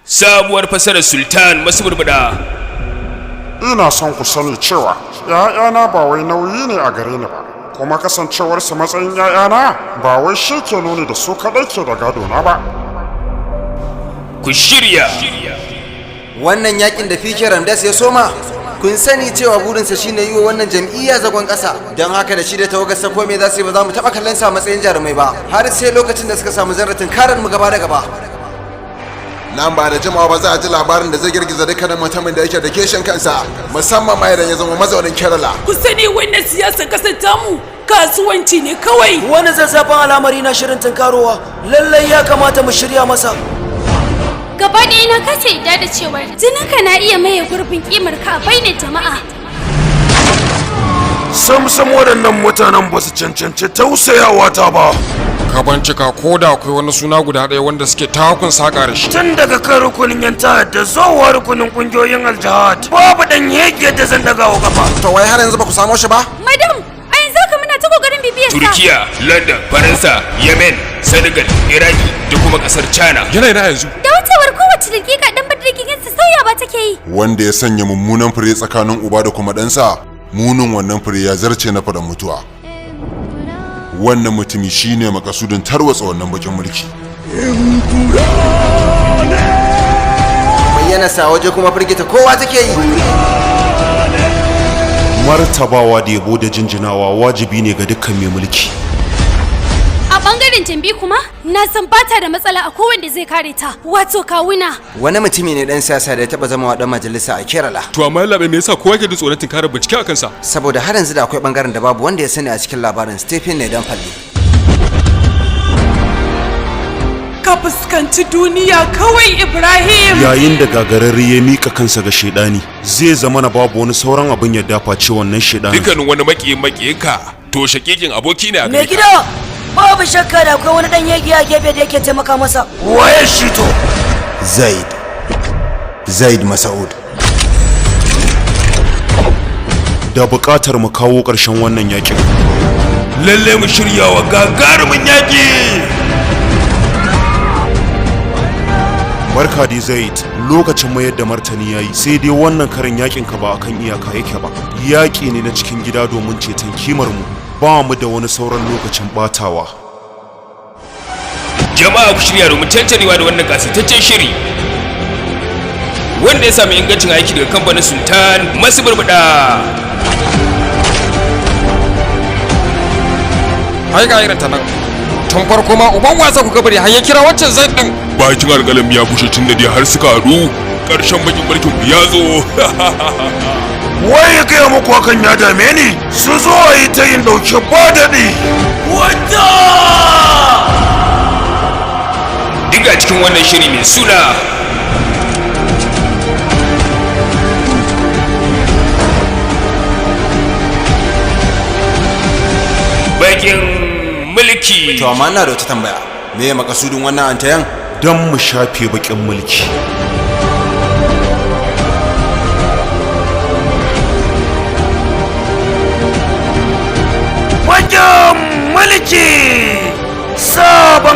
Sabuwar fassarar Sultan masu burbuda. Ina son ku sani cewa ‘ya'yana ba wai nauyi ne a gare ni ba, kuma kasancewarsu matsayin ‘ya'yana ba wai shi ke nuni da su kaɗai ke da gadona ba. Ku shirya! Wannan yakin da Fike Ramdas ya soma, kun sani cewa burinsa shine yi wa wannan jam'iyya zagon ƙasa, don haka da shi da tawagarsa ko me za su yi ba za mu taɓa kallon sa matsayin jarumai ba, har sai lokacin da suka samu zarratin karar mu gaba da gaba. Nan ba da jimawa ba za a ji labarin da zai girgiza dukkanin mutumin da yake da keshin kansa, musamman ma idan ya zama mazaunin Kerala. Ku sani wannan siyasar kasar tamu kasuwanci ne kawai. Wani zazzafan al'amari na shirin tunkarowa, lallai ya kamata mu shirya masa. Gaba ɗaya na kasa yadda da cewar jininka na iya maye gurbin kimar ka a bainar jama'a. Sam waɗannan mutanen ba su cancanci tausayawa ta ba. Ka bincika ko da akwai wani suna guda ɗaya wanda suke takun saƙa da shi. Tun daga kan rukunin yan ta'adda zuwa rukunin ƙungiyoyin aljihad, babu ɗan yake da zan daga wa kafa. To wai har yanzu ba ku samo shi ba? Madam, a yanzu haka muna ta kokarin bibiyar sa. Turkiya, London, Faransa, Yemen, Senegal, Iraki da kuma ƙasar China. Yana ina yanzu. Da wucewar kowace dakika ɗan badirgin sa sauyawa take yi. Wanda ya sanya mummunan fure tsakanin uba da kuma ɗansa, munin wannan fure ya zarce na faɗan mutuwa. Wannan mutumi shine makasudin tarwatsa wannan bakin mulki. Bayyana sa waje kuma firgita kowa take yi. Martabawa da yabo da jinjinawa wajibi ne ga dukkan mai mulki. A bangaren jambi kuma na san bata da matsala a kowanda zai kare ta, wato kawuna. Wani mutumi ne dan siyasa da ya taba zama wa dan majalisa a Kerala. To amma labe me yasa kowa ke da tsoron tunkarar bincike a kansa? Saboda har yanzu da akwai bangaren da babu wanda ya sani a cikin labarin Stephen ne dan falle. Ka fuskanci duniya kawai Ibrahim. Yayin da gagararre ya mika kansa ga shedani, zai zama na babu wani sauran abin ya dafa ce wannan shedani. Dukkanin wani makiyinka to shakikin aboki ne a Me gida? Babu shakka da akwai wani ɗan yaki a gefe da yake taimaka masa. Waye shi to? Zaid Masaud. Da buƙatar mu kawo ƙarshen wannan yakin. Lalle mu shirya wa gagarumin yaƙi. Barka dai Zaid, lokacin mayar da martani yayi, sai dai wannan karin yakin ka ba akan iyaka yake ba. Yaƙi ne na cikin gida domin ceton kimar mu. Ba mu da wani sauran lokacin batawa. Jama'a ku shirya domin cancanewa da wannan kasitaccen shiri wanda ya sami ingancin aiki daga kamfanin Sultan masu burbuda. Ai ga irin ta nan. Tun farko ma uban wasa ku gabari har ya kira wancan Zaid din. Bakin alƙalam ya bushe tun da dai har suka haɗu ƙarshen bakin mulkin ku ya zo. Wai ya gaya muku hakan ya dame ni? Su zo a yi ta yin ɗauke ba daɗi. Wata! Diga cikin wannan shiri mai suna Bakin mulki. To amma ina da wata tambaya. Me ya makasudin wannan antayan? Don mu shafe bakin mulki.